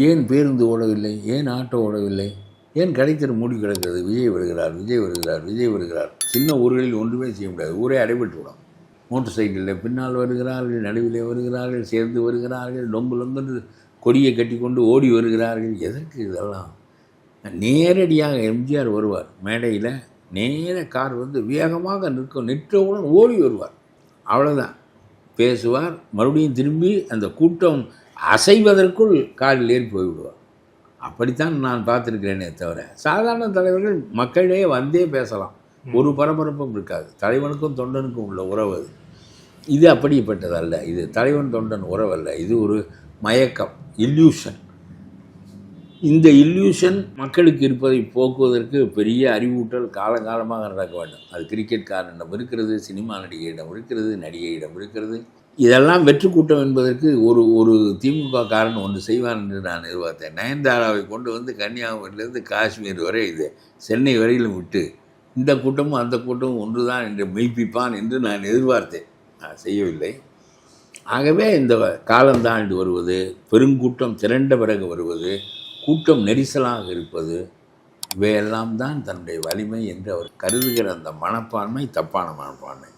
ஏன் பேருந்து ஓடவில்லை, ஏன் ஆட்டோ ஓடவில்லை, ஏன் கடைத்தெரு மூடி கிடக்கிறது? விஜய் வருகிறார், விஜய் வருகிறார், விஜய் வருகிறார். சின்ன ஊர்களில் ஒன்றுமே செய்ய முடியாது, ஊரே அடைபட்டு விடும். மோட்டர் சைக்கிளில் பின்னால் வருகிறார்கள், நடுவிலே வருகிறார்கள், சேர்ந்து வருகிறார்கள், லொங்கு கொடியை கட்டி கொண்டு ஓடி வருகிறார்கள். எதற்கு இதெல்லாம்? நேரடியாக எம்ஜிஆர் வருவார் மேடையில், நேர கார் வந்து வேகமாக நிற்றவுடன் ஓடி வருவார். அவ்வளோதான், பேசுவார், மறுபடியும் திரும்பி அந்த கூட்டம் அசைவதற்குள் காரில் ஏறி போய்விடுவார். அப்படித்தான் நான் பார்த்துருக்கிறேனே தவிர, சாதாரண தலைவர்கள் மக்களிடையே வந்தே பேசலாம், ஒரு பரபரப்பும் இருக்காது. தலைவனுக்கும் தொண்டனுக்கும் உள்ள உறவு அது. இது அப்படிப்பட்டதல்ல. இது தலைவன் தொண்டன் உறவல்ல, இது ஒரு மயக்கம், இல்யூஷன். இந்த இல்யூஷன் மக்களுக்கு இருப்பதை போக்குவதற்கு பெரிய அறிவூட்டல் காலங்காலமாக நடக்க வேண்டும். அது கிரிக்கெட்காரனிடம் இருக்கிறது, சினிமா நடிகையிடம் இருக்கிறது, நடிகையிடம் இருக்கிறது. இதெல்லாம் வெற்றி கூட்டம் என்பதற்கு ஒரு திமுக காரன் ஒன்று செய்வான் என்று நான் எதிர்பார்த்தேன். நயன்தாராவை கொண்டு வந்து கன்னியாகுமரியிலேருந்து காஷ்மீர் வரை, இது சென்னை வரையிலும் விட்டு இந்த கூட்டமும் அந்த கூட்டமும் ஒன்று தான் என்று மெய்ப்பிப்பான் என்று நான் எதிர்பார்த்தேன். நான் செய்யவில்லை. ஆகவே இந்த காலந்தாழ்ந்து வருவது, பெருங்கூட்டம் திரண்ட பிறகு வருவது, கூட்டம் நெரிசலாக இருப்பது, இவையெல்லாம் தான் தன்னுடைய வலிமை என்று அவர் கருதுகிற அந்த மனப்பான்மை தப்பான மனப்பான்மை.